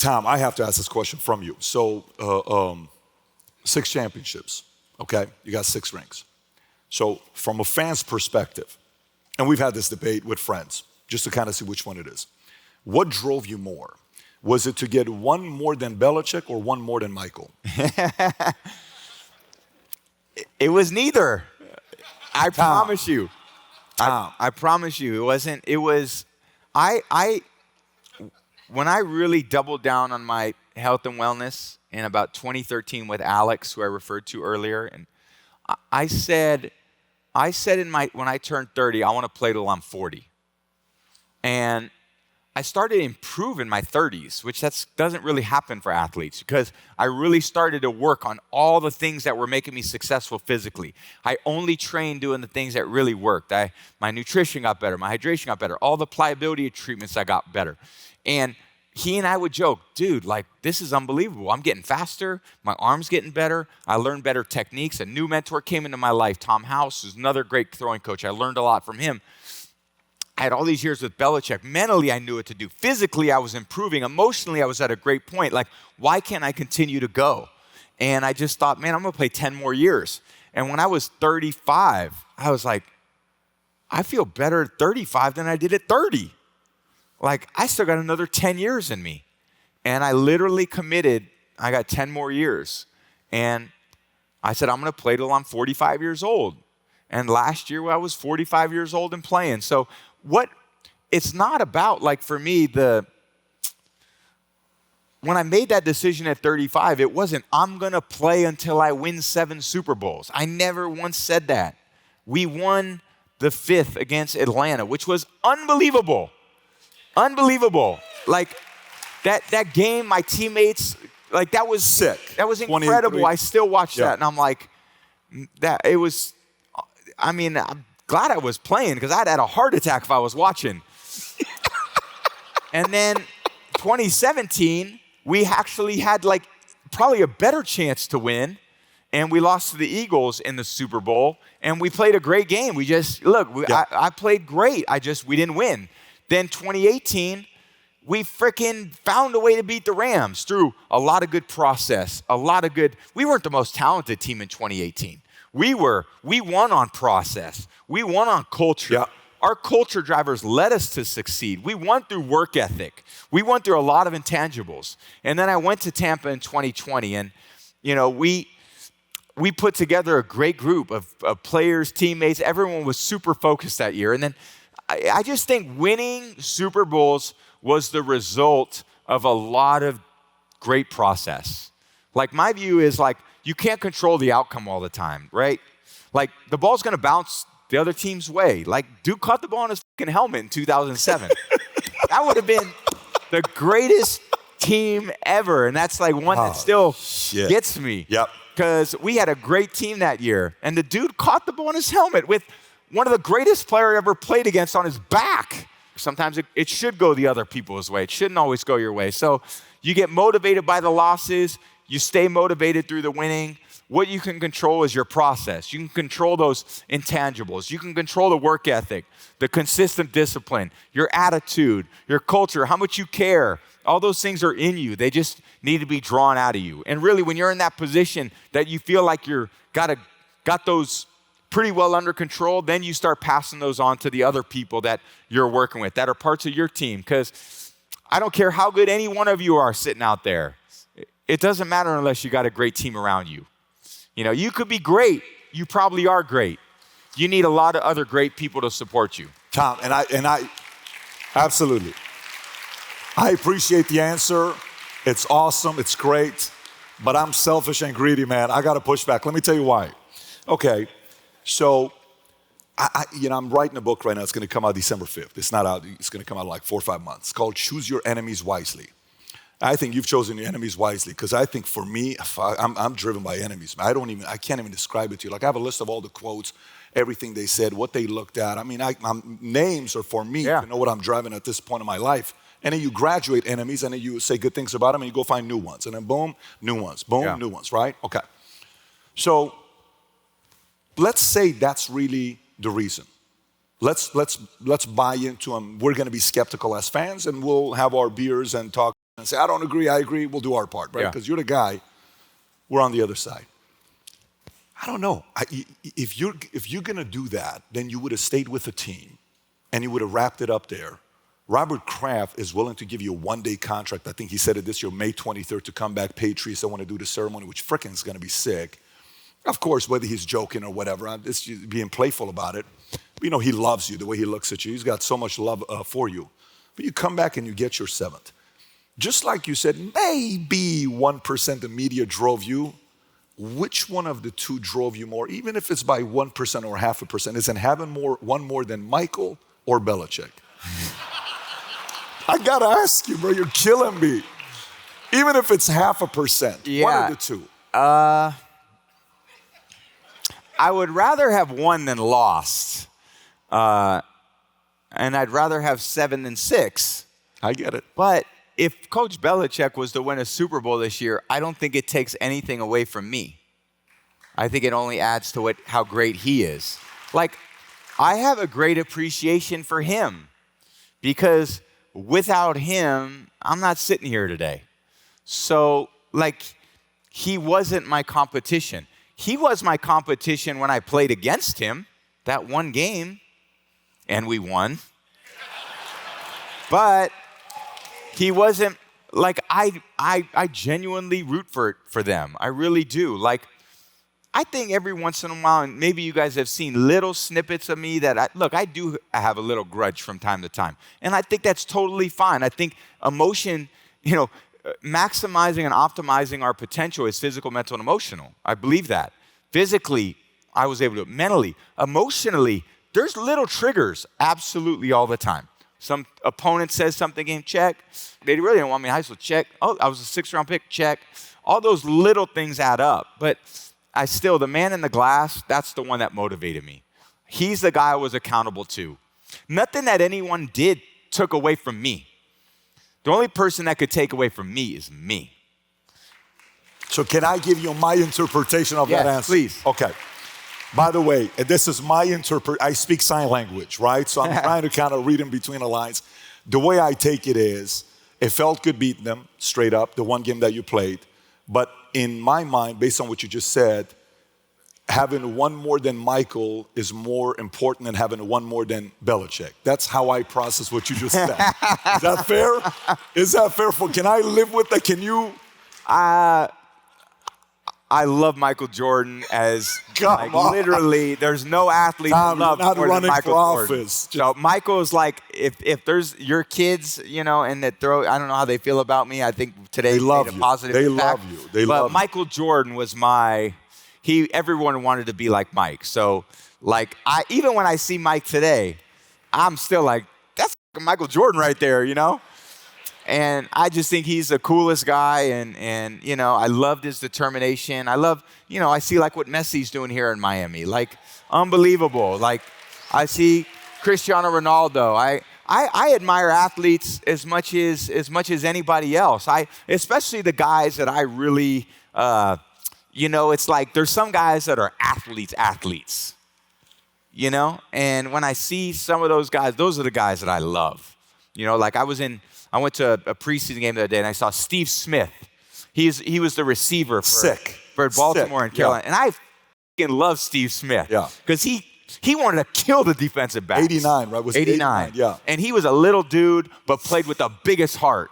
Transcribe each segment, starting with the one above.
Tom, I have to ask this question from you. So, 6 championships, okay? You got 6 rings. So, from a fan's perspective, and we've had this debate with friends, just to kind of see which one it is. What drove you more? Was it to get one more than Belichick or one more than Michael? It was neither. I promise you. Tom. I promise you. It wasn't. It was. When I really doubled down on my health and wellness in about 2013 with Alex, who I referred to earlier, and I said when I turned 30, I want to play till I'm 40. And I started to improve in my 30s, which doesn't really happen for athletes, because I really started to work on all the things that were making me successful physically. I only trained doing the things that really worked. My nutrition got better, my hydration got better, all the pliability treatments I got better. And he and I would joke, dude, like, this is unbelievable. I'm getting faster, my arm's getting better, I learned better techniques. A new mentor came into my life, Tom House, who's another great throwing coach. I learned a lot from him. I had all these years with Belichick. Mentally, I knew what to do. Physically, I was improving. Emotionally, I was at a great point. Like, why can't I continue to go? And I just thought, man, I'm going to play 10 more years. And when I was 35, I was like, I feel better at 35 than I did at 30. Like, I still got another 10 years in me. And I literally committed, I got 10 more years. And I said, I'm going to play till I'm 45 years old. And last year, I was 45 years old and playing. So it's not about, like, for me, when I made that decision at 35, it wasn't, I'm going to play until I win 7 Super Bowls. I never once said that. We won the 5th against Atlanta, which was unbelievable. Unbelievable. Like, that game, my teammates, like, that was sick. That was incredible. I still watch that, and I'm like, I'm glad I was playing, because I'd had a heart attack if I was watching. And then 2017, we actually had, like, probably a better chance to win, and we lost to the Eagles in the Super Bowl, and we played a great game. I played great. We didn't win. Then 2018, we freaking found a way to beat the Rams through a lot of good process, we weren't the most talented team in 2018. We won on process. We won on culture. Yeah. Our culture drivers led us to succeed. We won through work ethic. We went through a lot of intangibles. And then I went to Tampa in 2020, and we put together a great group of players, teammates. Everyone was super focused that year. And then I just think winning Super Bowls was the result of a lot of great process. Like, my view is, like, you can't control the outcome all the time, right? Like, the ball's going to bounce the other team's way. Like, Duke caught the ball on his fucking helmet in 2007. That would have been the greatest team ever. And that's, like, one that still gets me. Yep. Because we had a great team that year. And the dude caught the ball on his helmet with one of the greatest players I ever played against on his back. Sometimes it should go the other people's way. It shouldn't always go your way. So you get motivated by the losses. You stay motivated through the winning. What you can control is your process. You can control those intangibles. You can control the work ethic, the consistent discipline, your attitude, your culture, how much you care. All those things are in you. They just need to be drawn out of you. And really, when you're in that position that you feel like you're got those pretty well under control, then you start passing those on to the other people that you're working with, that are parts of your team. Because I don't care how good any one of you are sitting out there. It doesn't matter unless you got a great team around you. You could be great. You probably are great. You need a lot of other great people to support you. Tom, and I absolutely. I appreciate the answer. It's awesome. It's great. But I'm selfish and greedy, man. I got to push back. Let me tell you why. Okay, so I'm writing a book right now. It's going to come out December 5th. It's not out. It's going to come out in like 4 or 5 months. It's called Choose Your Enemies Wisely. I think you've chosen your enemies wisely, because I think for me, I'm driven by enemies. I can't even describe it to you. Like, I have a list of all the quotes, everything they said, what they looked at. I mean, names are for me to know what I'm driving at this point in my life. And then you graduate enemies, and then you say good things about them, and you go find new ones. And then boom, new ones. Boom, new ones, right? Okay. So let's say that's really the reason. Let's buy into them. We're going to be skeptical as fans, and we'll have our beers and talk and say, I don't agree, I agree, we'll do our part, right? Yeah. Because you're the guy, we're on the other side. I don't know. If you're going to do that, then you would have stayed with the team and you would have wrapped it up there. Robert Kraft is willing to give you a one-day contract. I think he said it this year, May 23rd, to come back, pay Trees. I want to do the ceremony, which frickin' is going to be sick. Of course, whether he's joking or whatever, I'm just being playful about it. But, you know, he loves you the way he looks at you. He's got so much love for you. But you come back and you get your 7th. Just like you said, maybe 1% the media drove you. Which one of the two drove you more? Even if it's by 1% or 0.5%, is in having one more than Michael or Belichick? I gotta ask you, bro, you're killing me. Even if it's 0.5%, one of the two. I would rather have won than lost. And I'd rather have 7 than 6. I get it. But if Coach Belichick was to win a Super Bowl this year, I don't think it takes anything away from me. I think it only adds to how great he is. Like, I have a great appreciation for him because without him, I'm not sitting here today. So, like, he wasn't my competition. He was my competition when I played against him that one game, and we won. But he wasn't, like, I genuinely root for them. I really do. Like, I think every once in a while, and maybe you guys have seen little snippets of me that, I do have a little grudge from time to time. And I think that's totally fine. I think emotion, maximizing and optimizing our potential is physical, mental, and emotional. I believe that. Physically, I was able to. Mentally, emotionally, there's little triggers absolutely all the time. Some opponent says something, game, check. They really didn't want me in high school, check. Oh, I was a 6th-round pick, check. All those little things add up. But the man in the glass, that's the one that motivated me. He's the guy I was accountable to. Nothing that anyone did took away from me. The only person that could take away from me is me. So can I give you my interpretation of that answer? Please. Okay. By the way, this is my I speak sign language, right? So I'm trying to kind of read in between the lines. The way I take it is, it felt good beating them straight up, the one game that you played. But in my mind, based on what you just said, having one more than Michael is more important than having one more than Belichick. That's how I process what you just said. Is that fair? Is that fair? Can I live with that? Can you? I love Michael Jordan as literally. There's no athlete I love more than Michael Jordan. So Michael's like, if there's your kids, and that I don't know how they feel about me. I think today they love made a you. positive They impact. love you. They love you. Michael Jordan was everyone wanted to be like Mike. So like even when I see Mike today, I'm still like, that's Michael Jordan right there, And I just think he's the coolest guy, and I loved his determination. I see like what Messi's doing here in Miami, like unbelievable. Like I see Cristiano Ronaldo. I admire athletes as much as anybody else. Especially the guys that I really, it's like there's some guys that are athletes. And when I see some of those guys, those are the guys that I love. Like I went to a preseason game the other day, and I saw Steve Smith. He was the receiver for Baltimore and Carolina. Yeah. And I fucking love Steve Smith. Yeah. Because he wanted to kill the defensive backs. 89, right? Was 89. Yeah. And he was a little dude, but played with the biggest heart.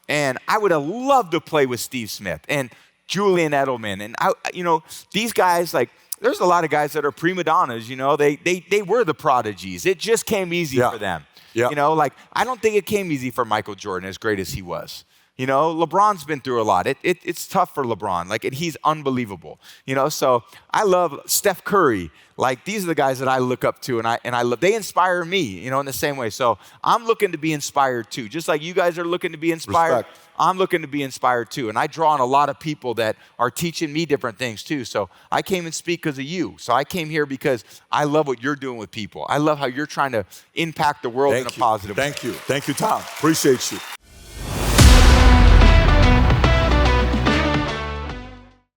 And I would have loved to play with Steve Smith and Julian Edelman. And these guys, like, there's a lot of guys that are prima donnas, they were the prodigies. It just came easy for them. Yeah. I don't think it came easy for Michael Jordan, as great as he was. LeBron's been through a lot. It's tough for LeBron. Like, he's unbelievable. So I love Steph Curry. Like, these are the guys that I look up to, and I love. They inspire me, in the same way. So I'm looking to be inspired too. Just like you guys are looking to be inspired. Respect. I'm looking to be inspired too. And I draw on a lot of people that are teaching me different things too. So I came and speak because of you. So I came here because I love what you're doing with people. I love how you're trying to impact the world in a positive way. Thank you. Thank you, Tom. Appreciate you.